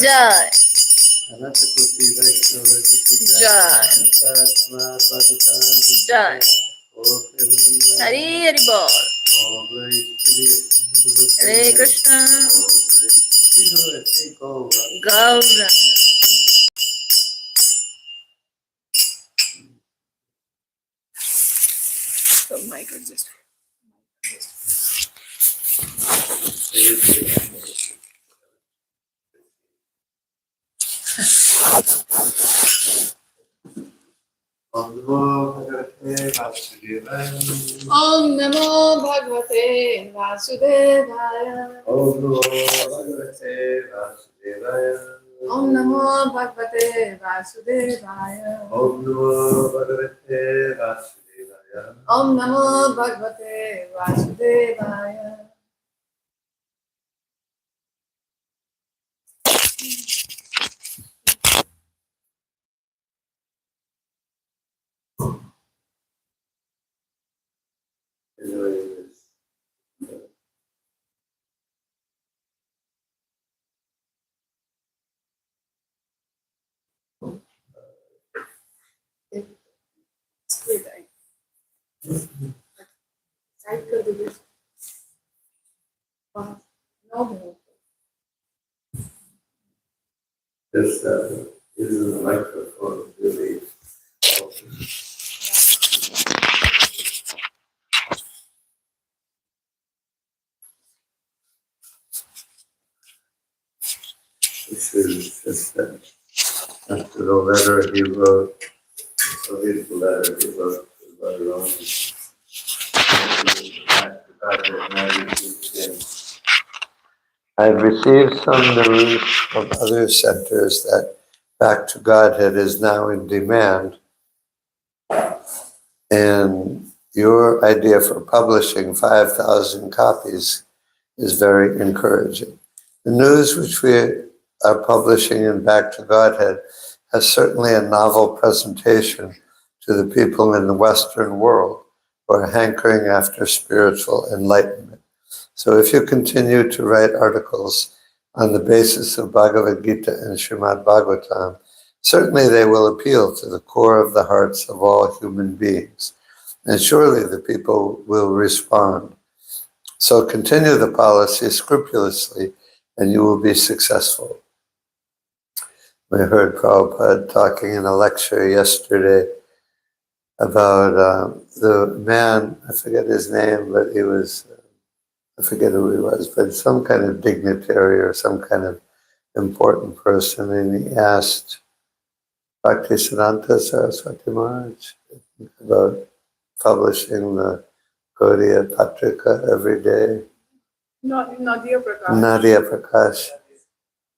Jai. Jai. Hari Hari Bol. Hare Krishna. Gauranga. Oh my goodness. Om Namo Bhagavate Vasudevaya. Om Namo Bhagavate Vasudevaya. Om Namo Bhagavate Vasudevaya. It's good. I could do this. No more. This is the microphone really helps. This is just after the letter he wrote, or his letter he wrote to Bhagavan. I have received some news from other centers that Back to Godhead is now in demand, and your idea for publishing 5,000 copies is very encouraging. The news which we are publishing in Back to Godhead has certainly a novel presentation to the people in the Western world who are hankering after spiritual enlightenment. So if you continue to write articles on the basis of Bhagavad Gita and Srimad Bhagavatam, certainly they will appeal to the core of the hearts of all human beings. And surely the people will respond. So continue the policy scrupulously and you will be successful. We heard Prabhupada talking in a lecture yesterday about the man, I forget his name, but he was, I forget who he was, but some kind of dignitary or some kind of important person, and he asked Bhaktisiddhanta Saraswati Maharaj about publishing the Gaudiya Patrika every day. Nadia Prakash. Nadia Prakash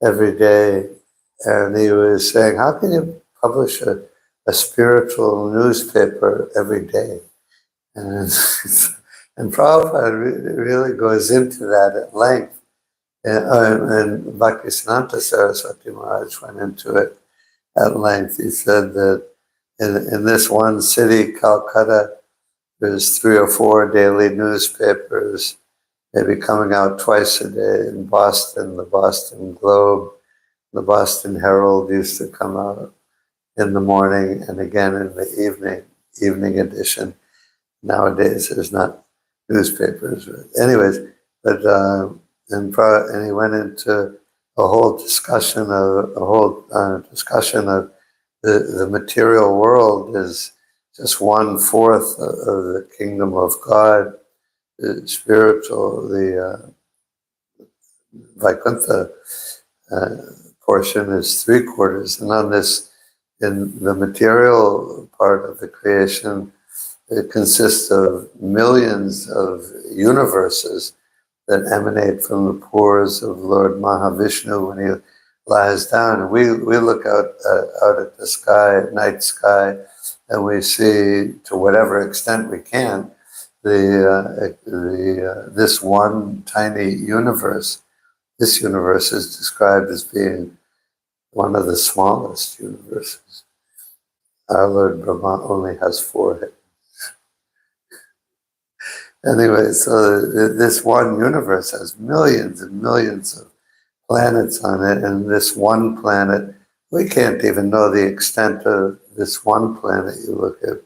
every day. And he was saying, how can you publish a spiritual newspaper every day? And, and Prabhupada really goes into that at length. And Bhaktisiddhanta Saraswati Maharaj went into it at length. He said that in this one city, Calcutta, there's 3 or 4 daily newspapers, maybe coming out twice a day. In Boston, the Boston Globe, the Boston Herald used to come out in the morning and again in the evening edition. Nowadays, there's not newspapers. Anyways, but and he went into a whole discussion of the material world is just 1/4 of the kingdom of God. The spiritual, the Vaikuntha portion is 3/4, and on this, in the material part of the creation, it consists of millions of universes that emanate from the pores of Lord Mahavishnu when he lies down. And we look out at the sky, night sky, and we see, to whatever extent we can, this one tiny universe. This universe is described as being one of the smallest universes. Our Lord Brahma only has 4 heads. Anyway, so this one universe has millions and millions of planets on it, and this one planet, we can't even know the extent of this one planet. You look at,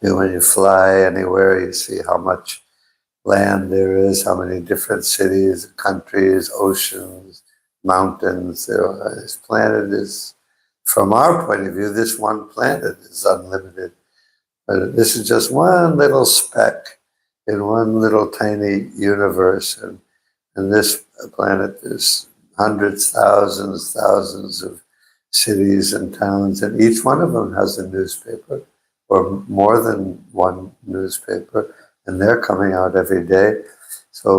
when you fly anywhere, you see how much land there is, how many different cities, countries, oceans, mountains there are. This planet is, from our point of view, this one planet is unlimited. But this is just one little speck in one little tiny universe. And this planet, there's hundreds, thousands of cities and towns, and each one of them has a newspaper, or more than one newspaper, and they're coming out every day. So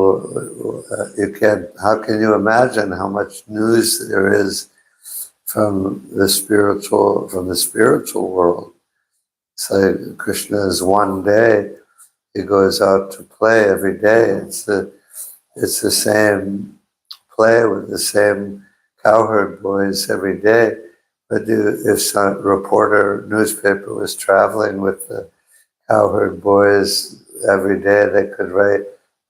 how can you imagine how much news there is from the spiritual world? So Krishna is one day, he goes out to play every day. It's the same play with the same cowherd boys every day. But if some reporter, newspaper was traveling with the cowherd boys every day, they could write,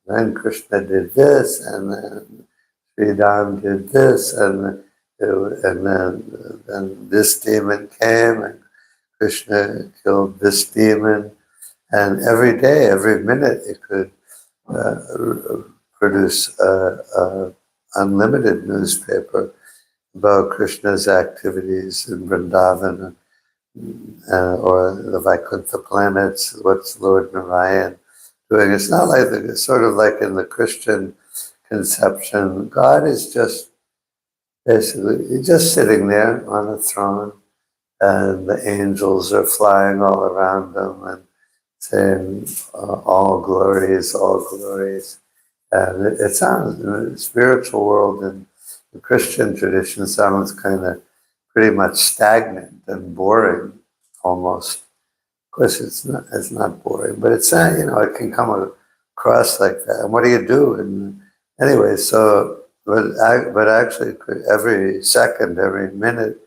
then Krishna did this, and then Sri Ram did this, and then this demon came, and Krishna killed this demon. And every day, every minute, it could produce an unlimited newspaper about Krishna's activities in Vrindavan, or the Vaikuntha planets, what's Lord Narayan doing. It's not like, it's sort of like in the Christian conception, God is just basically just sitting there on a throne, and the angels are flying all around him and saying, all glories, all glories. And it sounds, in the spiritual world and the Christian tradition, sounds kind of pretty much stagnant and boring, almost. Of course, it's not boring, but it's, it can come across like that. And what do you do? And anyway, so, but actually, every second, every minute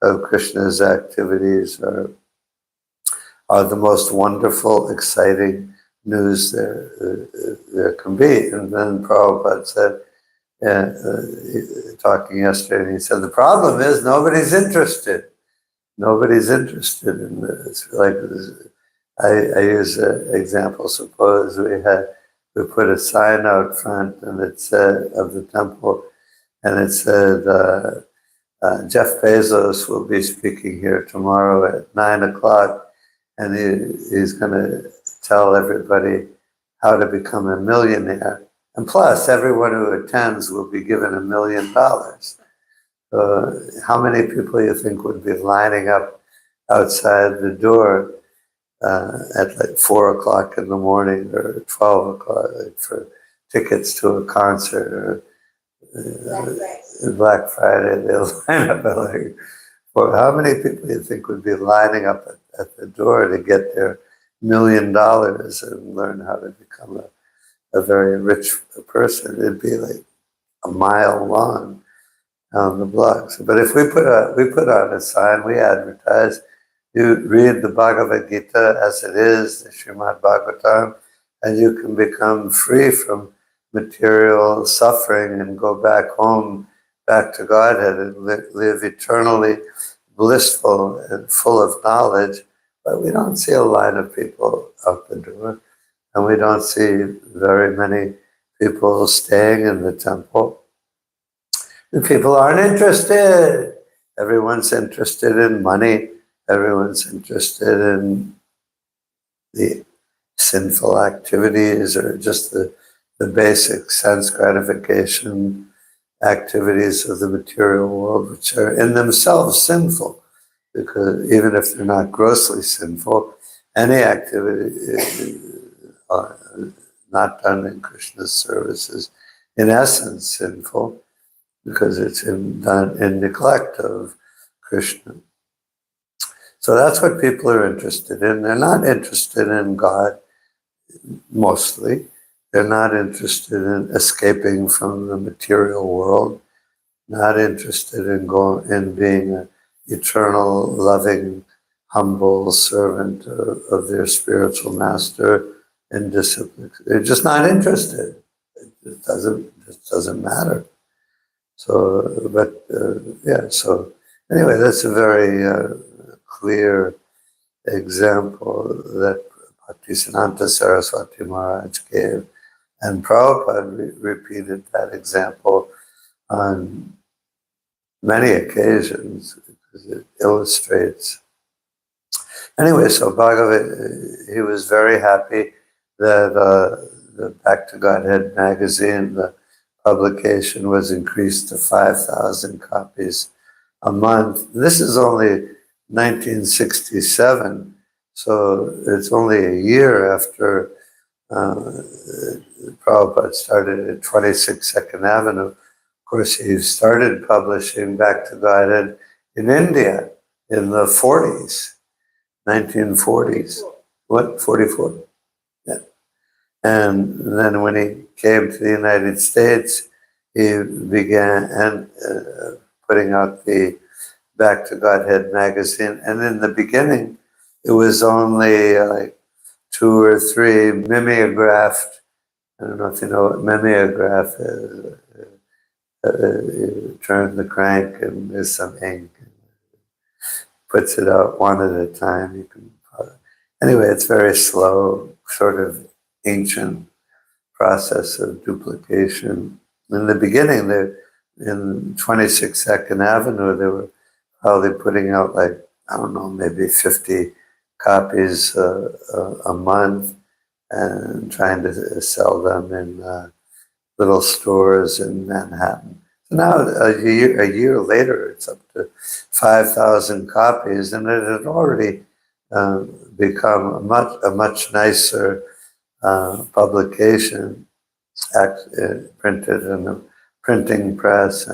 of Krishna's activities are the most wonderful, exciting news there can be. And then Prabhupada said, talking yesterday, and he said, the problem is nobody's interested. Nobody's interested in this. Like, I use an example. Suppose we put a sign out front, and it said, of the temple, and it said, Jeff Bezos will be speaking here tomorrow at 9:00, and he's going to tell everybody how to become a millionaire. And plus, everyone who attends will be given $1 million. How many people you think would be lining up outside the door at like 4:00 in the morning or 12:00 for tickets to a concert, or Black Friday? They'll line up at like, how many people do you think would be lining up at the door to get their $1 million and learn how to become a very rich person? It'd be like a mile long on the block. But if we put on a sign, we advertise, you read the Bhagavad Gita as it is, the Srimad Bhagavatam, and you can become free from material suffering and go back home, back to Godhead, and live eternally blissful and full of knowledge. But we don't see a line of people out the door. and we don't see very many people staying in the temple. And people aren't interested. Everyone's interested in money. Everyone's interested in the sinful activities or just the basic sense gratification activities of the material world, which are in themselves sinful, because even if they're not grossly sinful, any activity not done in Krishna's service is in essence sinful, because it's done in neglect of Krishna. So that's what people are interested in. They're not interested in God, mostly. They're not interested in escaping from the material world, not interested in being an eternal, loving, humble servant of their spiritual master and discipline. They're just not interested. It doesn't matter. So, but so anyway, that's a very clear example that Bhaktisiddhanta Saraswati Maharaj gave. And Prabhupada repeated that example on many occasions because it illustrates. Anyway, so Bhagavat, he was very happy that the Back to Godhead magazine, the publication was increased to 5,000 copies a month. This is only 1967, so it's only a year after Prabhupada started at 26 Second Avenue. Of course, he started publishing Back to Godhead in India in the 40s, 1940s. What, 44? Yeah. And then when he came to the United States, he began putting out the Back to Godhead magazine. And in the beginning, it was only like 2 or 3 mimeographed. I don't know if you know what mimeograph is. You turn the crank and there's some ink. Puts it out one at a time. You can. Anyway, it's very slow, sort of ancient process of duplication. In the beginning, in 26 Second Avenue, they were probably putting out like, I don't know, maybe 50 copies a month and trying to sell them in little stores in Manhattan. So now, a year later, it's up to 5,000 copies, and it had already become a much nicer publication, printed in a printing press,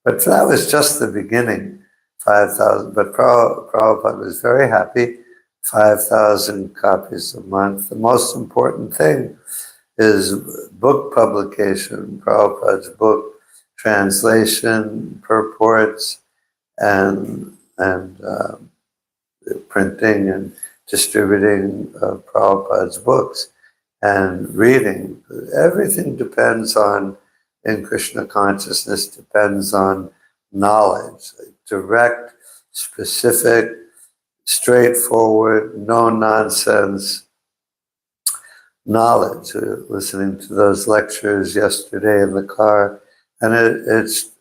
but that was just the beginning. 5,000, but Prabhupada was very happy. 5,000 copies a month. The most important thing is book publication, Prabhupada's book translation, purports, and printing and distributing Prabhupada's books and reading. Everything depends on, in Krishna consciousness, depends on knowledge, direct, specific, straightforward, no nonsense knowledge. Listening to those lectures yesterday in the car, and it's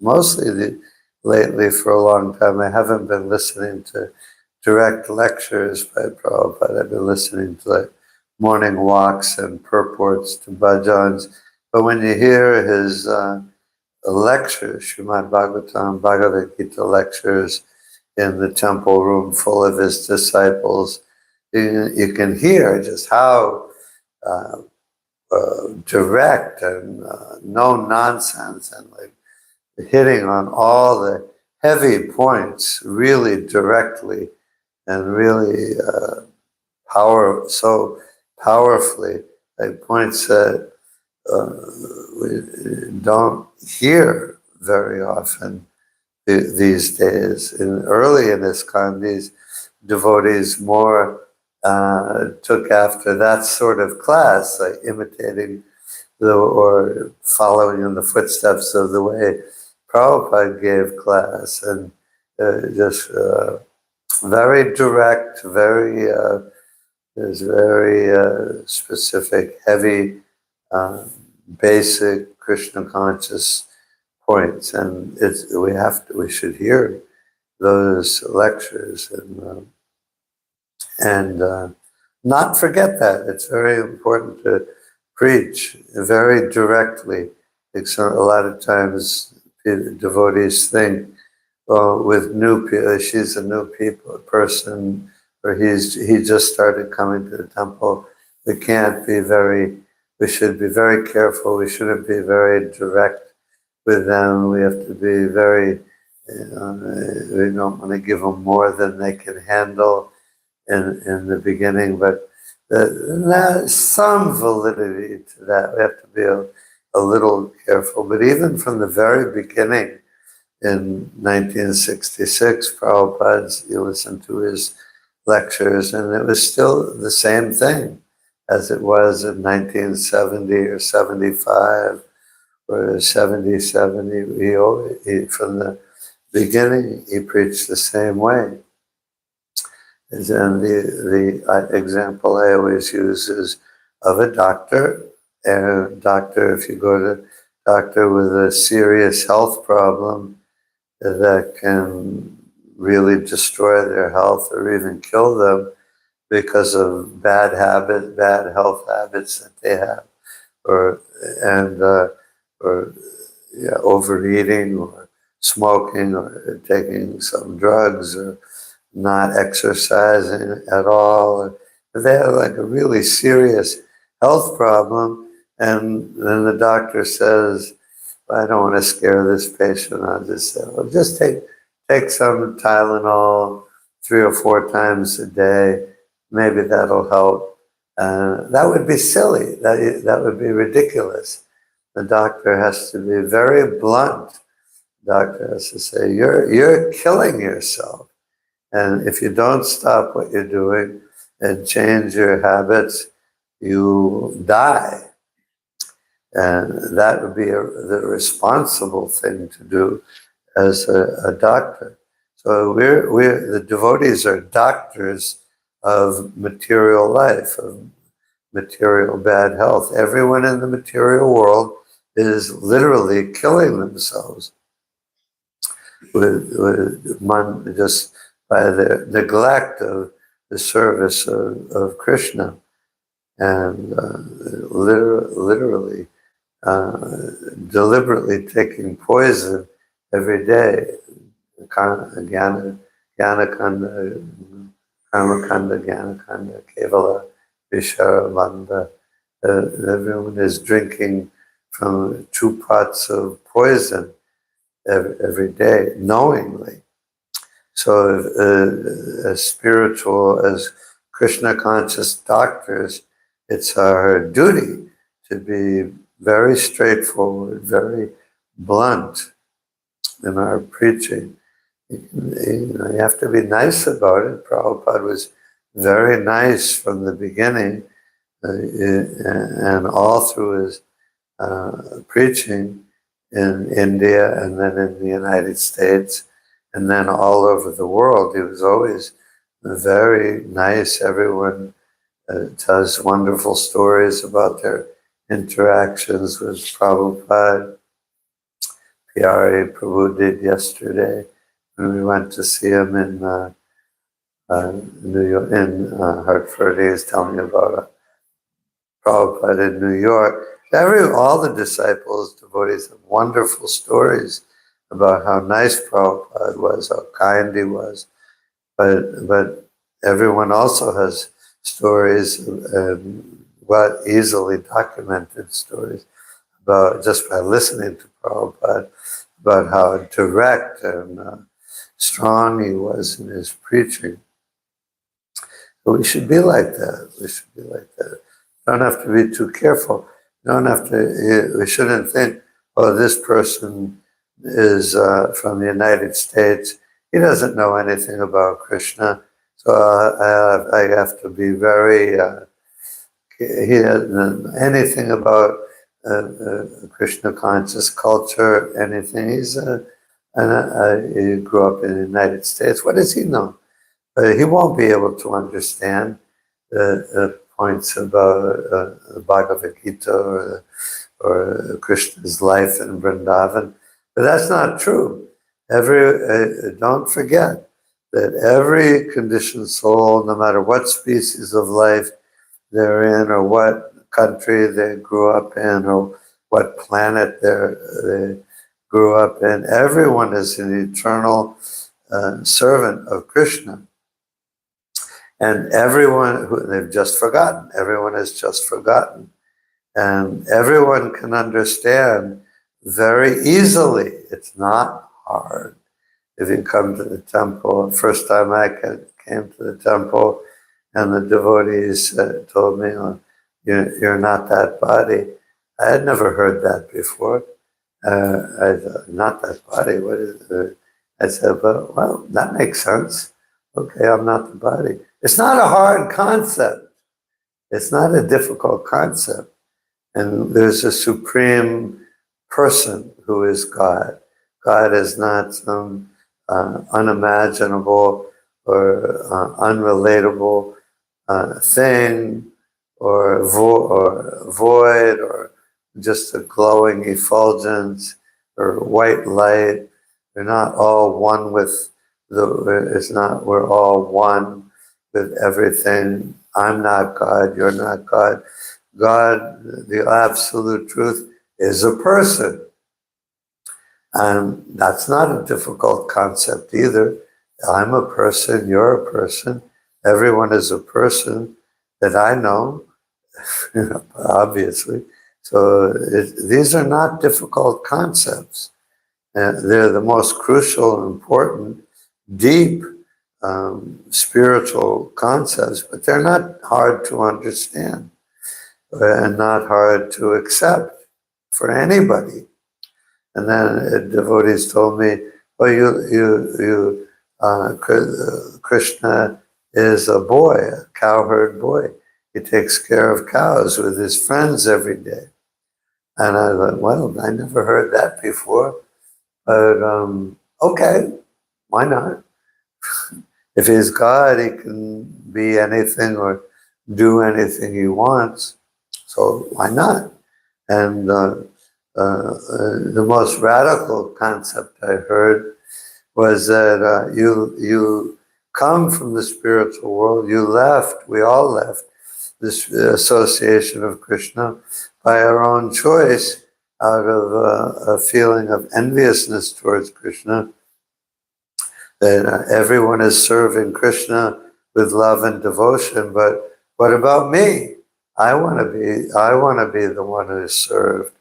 mostly lately for a long time. I haven't been listening to direct lectures by Prabhupada. I've been listening to like morning walks and purports to bhajans. But when you hear his lectures, Srimad Bhagavatam, Bhagavad Gita lectures in the temple room full of his disciples, you can hear just how direct and no nonsense and like hitting on all the heavy points really directly and really so powerfully, like points that we don't hear very often these days. Early in ISKCON, these devotees more took after that sort of class, like imitating or following in the footsteps of the way Prabhupada gave class, and just very direct, very There's very specific, heavy, basic Krishna conscious points, and we should hear those lectures and not forget that. It's very important to preach very directly. A lot of times devotees think, well, with new people, she's a new person, or he just started coming to the temple. We should be very careful. We shouldn't be very direct with them. We have to be very, we don't want to give them more than they can handle in the beginning, but there's some validity to that. We have to be a little careful. But even from the very beginning, in 1966, Prabhupada, you listened to his lectures, and it was still the same thing as it was in 1970 or 75 or 77. From the beginning, he preached the same way. And the example I always use is of a doctor. If you go to a doctor with a serious health problem that can really destroy their health or even kill them because of bad health habits that they have, or overeating or smoking or taking some drugs or not exercising at all. They have like a really serious health problem, and then the doctor says, I don't want to scare this patient. I'll just say, well, just take some Tylenol 3 or 4 times a day. Maybe that'll help. That would be silly. That would be ridiculous. The doctor has to be very blunt. The doctor has to say, you're killing yourself. And if you don't stop what you're doing and change your habits, you die. And that would be the responsible thing to do as a doctor. So the devotees are doctors of material life, of material bad health. Everyone in the material world is literally killing themselves just by the neglect of the service of Krishna, and literally, deliberately taking poison every day. Jnana Kanda, Karmakanda, Jnanakanda, Kevala, Visharabanda. Everyone is drinking from 2 pots of poison every day, knowingly. So as spiritual, as Krishna conscious doctors, it's our duty to be very straightforward, very blunt in our preaching. You have to be nice about it. Prabhupada was very nice from the beginning, and all through his preaching in India and then in the United States and then all over the world. He was always very nice. Everyone tells wonderful stories about their interactions with Prabhupada. Pyari Prabhu did yesterday when we went to see him in New York, in Hartford. He was telling about Prabhupada in New York. All the disciples, devotees, have wonderful stories about how nice Prabhupada was, how kind he was. But everyone also has stories, easily documented stories about, just by listening to Prabhupada, about how direct and strong he was in his preaching. But we should be like that. We should be like that. Don't have to be too careful. We shouldn't think, oh, this person is from the United States. He doesn't know anything about Krishna. So I have to be very, he doesn't know anything about Krishna conscious culture, anything. He grew up in the United States. What does he know? He won't be able to understand. points about the Bhagavad Gita or Krishna's life in Vrindavan. But that's not true. Don't forget that every conditioned soul, no matter what species of life they're in, or what country they grew up in, or what planet they grew up in, everyone is an eternal servant of Krishna. And everyone who they've just forgotten, everyone has just forgotten. And everyone can understand very easily. It's not hard. If you come to the temple, first time I came to the temple, and the devotees told me, oh, you're not that body. I had never heard that before. I thought, not that body, what is it? I said, well, that makes sense. Okay, I'm not the body. It's not a hard concept. It's not a difficult concept. And there's a supreme person who is God. God is not some unimaginable or unrelatable thing or void or just a glowing effulgence or white light. We're not all one with we're all one with everything. I'm not God, you're not God. God, the absolute truth, is a person. And that's not a difficult concept either. I'm a person, you're a person, everyone is a person that I know, obviously. So these are not difficult concepts. They're the most crucial, important, deep spiritual concepts, but they're not hard to understand and not hard to accept for anybody. And then devotees told me, Krishna is a boy, a cowherd boy. He takes care of cows with his friends every day. And I thought, well, I never heard that before. But okay, why not? If he's God, he can be anything or do anything he wants. So why not? And the most radical concept I heard was that you come from the spiritual world. You left. We all left this association of Krishna by our own choice, out of a feeling of enviousness towards Krishna. That everyone is serving Krishna with love and devotion, but what about me? I want to be the one who is served.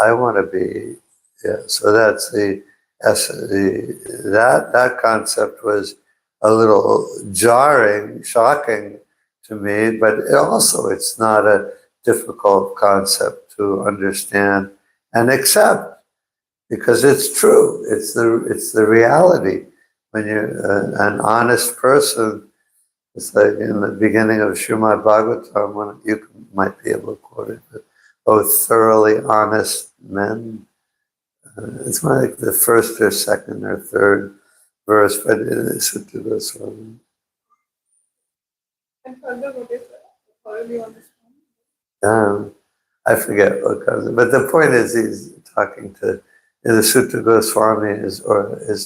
I want to be, yeah. So that's that concept was a little jarring, shocking to me, but it's not a difficult concept to understand and accept, because it's true. It's the reality. When you're an honest person, it's like in the beginning of Srimad Bhagavatam, you might be able to quote it, but thoroughly honest men. It's like the first or second or third verse, but it's Sutta Goswami. And further, what is thoroughly understand? I forget what comes, but the point is he's talking to, the Sutta Goswami is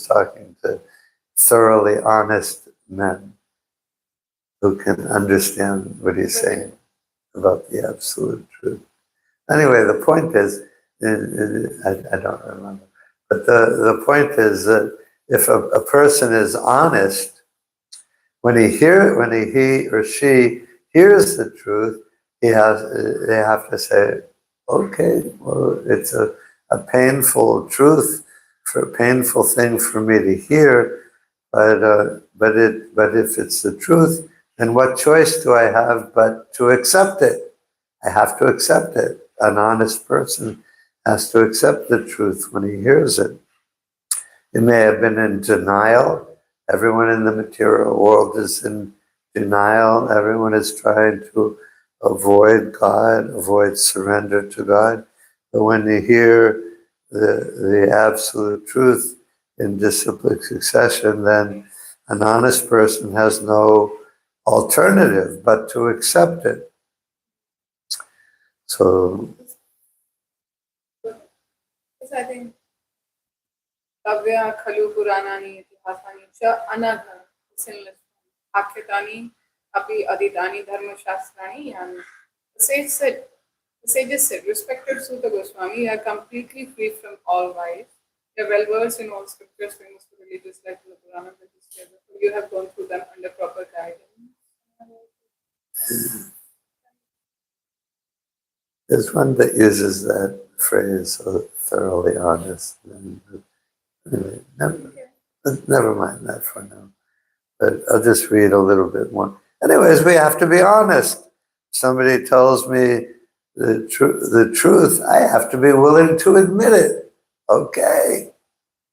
talking to thoroughly honest men who can understand what he's saying about the absolute truth. Anyway, the point is, I don't remember, but the point is that if a person is honest, when he or she hears the truth, they have to say, okay, well, it's a painful truth, for a painful thing for me to hear, but if it's the truth, then what choice do I have but to accept it? I have to accept it. An honest person has to accept the truth when he hears it. He may have been in denial. Everyone in the material world is in denial. Everyone is trying to avoid God, avoid surrender to God. But when you hear the absolute truth in disciplic succession, then an honest person has no alternative but to accept it. So, Yes, I think Kavya Khalu Puranani Itihasani Cha Anadha Sinless Akhyatani Api Aditani Dharma Shastrani and the sages said, respected Sutta Goswami, you are completely free from all vice. You are well versed in all scriptures famous for religious life in the Puranas and history. You have gone through them under proper guidance. there's one that uses that phrase, so thoroughly honest. Anyway, never mind that for now. But I'll just read a little bit more. Anyways, we have to be honest. Somebody tells me the truth, I have to be willing to admit it. Okay,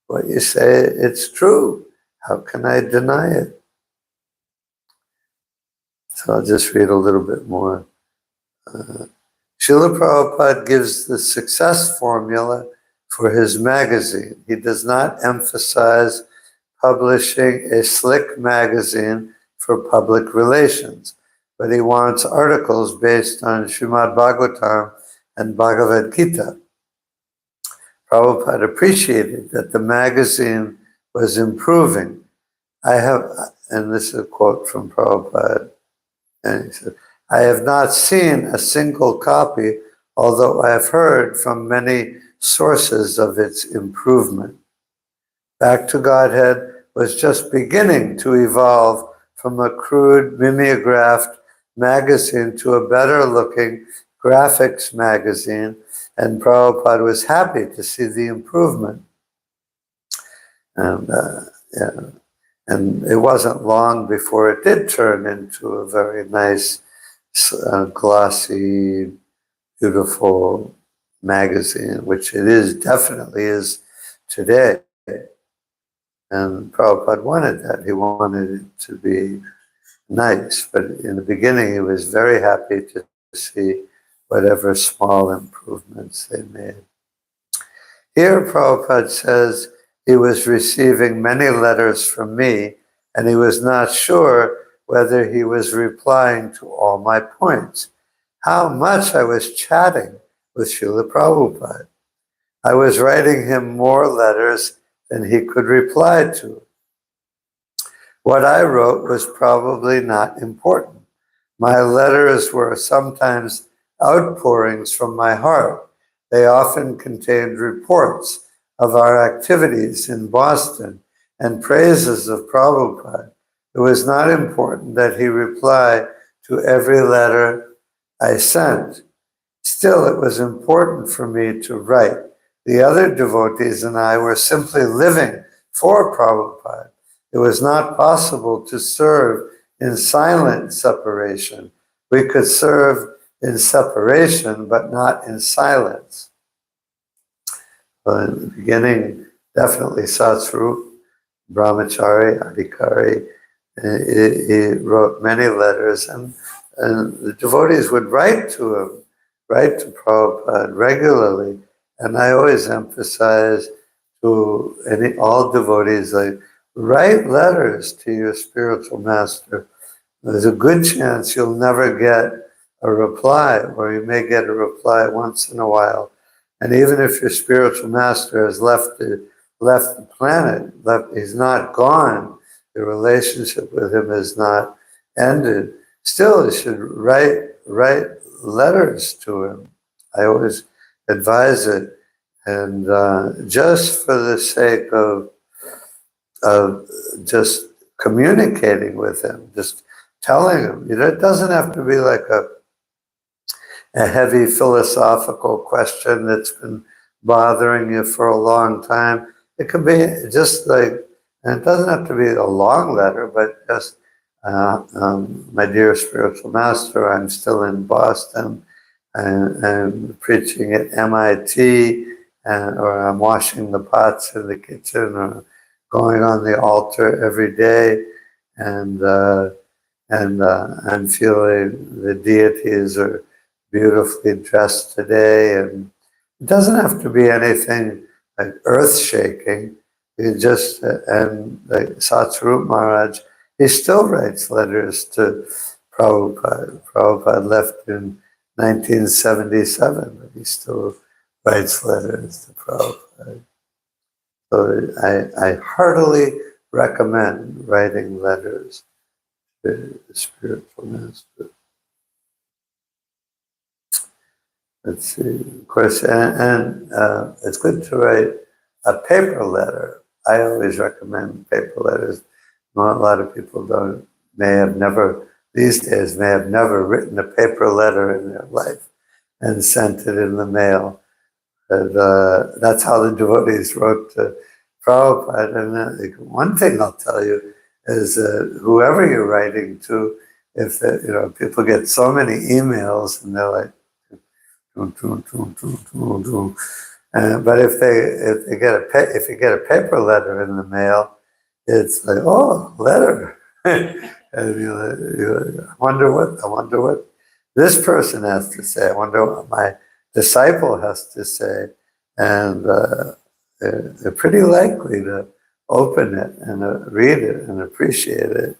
what you say, it's true. How can I deny it? So I'll just read a little bit more. Srila Prabhupada gives the success formula for his magazine. He does not emphasize publishing a slick magazine for public relations, but he wants articles based on Srimad Bhagavatam and Bhagavad Gita. Prabhupada appreciated that the magazine was improving. And this is a quote from Prabhupada, and he said, I have not seen a single copy, although I have heard from many sources of its improvement. Back to Godhead was just beginning to evolve from a crude mimeographed magazine to a better-looking graphics magazine, and Prabhupada was happy to see the improvement. And it wasn't long before it did turn into a very nice, glossy, beautiful magazine, which it is definitely is today. And Prabhupada wanted that. He wanted it to be nice, but in the beginning he was very happy to see whatever small improvements they made. Here Prabhupada says he was receiving many letters from me, and he was not sure whether he was replying to all my points. How much I was chatting with Srila Prabhupada. I was writing him more letters than he could reply to. What I wrote was probably not important. My letters were sometimes outpourings from my heart. They often contained reports of our activities in Boston and praises of Prabhupada. It was not important that he reply to every letter I sent. Still, it was important for me to write. The other devotees and I were simply living for Prabhupada. It was not possible to serve in silent separation. We could serve in separation, but not in silence. Well, in the beginning, definitely Satsvarup, Brahmachari, Adhikari, he wrote many letters, and the devotees would write to Prabhupada regularly. And I always emphasize to all devotees, like, write letters to your spiritual master. There's a good chance you'll never get a reply, or you may get a reply once in a while. And even if your spiritual master has left the planet, he's not gone, the relationship with him is not ended, still you should write letters to him. I always advise it, and just for the sake of just communicating with him, just telling him. It doesn't have to be like a heavy philosophical question that's been bothering you for a long time. It could be just like, and it doesn't have to be a long letter, but just, my dear spiritual master, I'm still in Boston, and I'm preaching at MIT, or I'm washing the pots in the kitchen, or going on the altar every day, and I'm feeling the deities are beautifully dressed today, and it doesn't have to be anything like earth-shaking. You just, and like Satsvarup Maharaj He still writes letters to Prabhupada. Prabhupada left in 1977, but he still writes letters to Prabhupada. So I heartily recommend writing letters to the spiritual master. Let's see, of course, and it's good to write a paper letter. I always recommend paper letters. A lot of people these days may have never written a paper letter in their life and sent it in the mail. And that's how the devotees wrote to Prabhupada. And one thing I'll tell you is whoever you're writing to, if people get so many emails and they're like, but if you get a paper letter in the mail, it's like, oh, letter. And I wonder what this person has to say. I wonder what my disciple has to say, and they're pretty likely to open it and read it and appreciate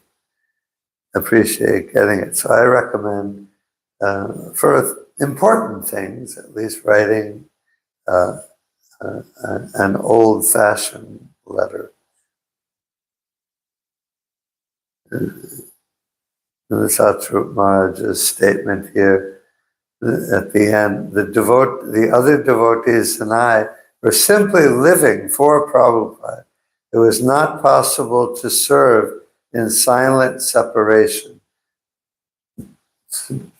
getting it. So I recommend for important things, at least writing an old-fashioned letter. The Satsvarup Maharaj's statement here at the end, the other devotees and I were simply living for Prabhupada. It was not possible to serve in silent separation.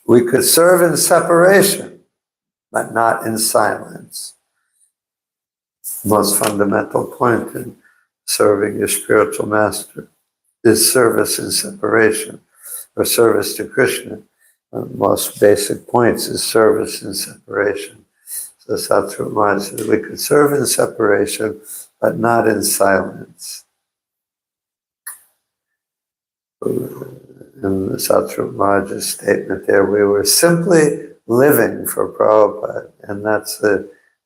We could serve in separation, but not in silence. Most fundamental point in serving your spiritual master is service in separation, or service to Krishna. Most basic points is service in separation. So Satsvarup Maharaj said we could serve in separation, but not in silence. In the Satsvarup Maharaj's statement there, we were simply living for Prabhupada, and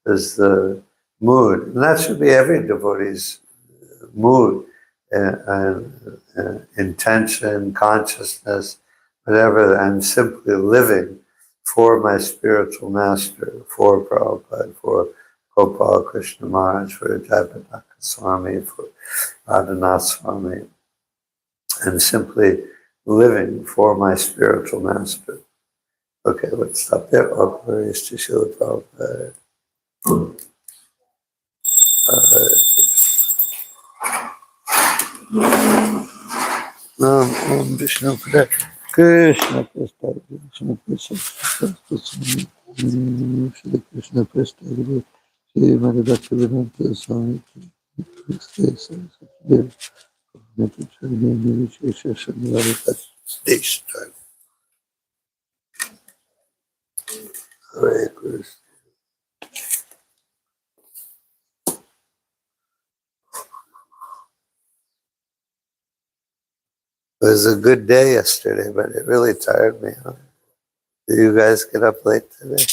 is the mood. And that should be every devotee's mood, and intention, consciousness, whatever. I'm simply living for my spiritual master, for Prabhupada, for Gopal Krishna Maharaj, for Jayapataka Swami, for Radhanath Swami. I'm simply living for my spiritual master. Okay, let's stop there. All glories to Srila Prabhupada. Om Vishnu Pada Krishna Prasthaya Krishna Prasthaya Shri Krishna Prasthaya Shri Madhvakta Vedanta Swami Hare Krishna. It was a good day yesterday, but it really tired me out. Did you guys get up late today?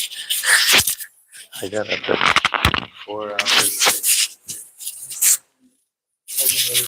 I got up at 4 hours.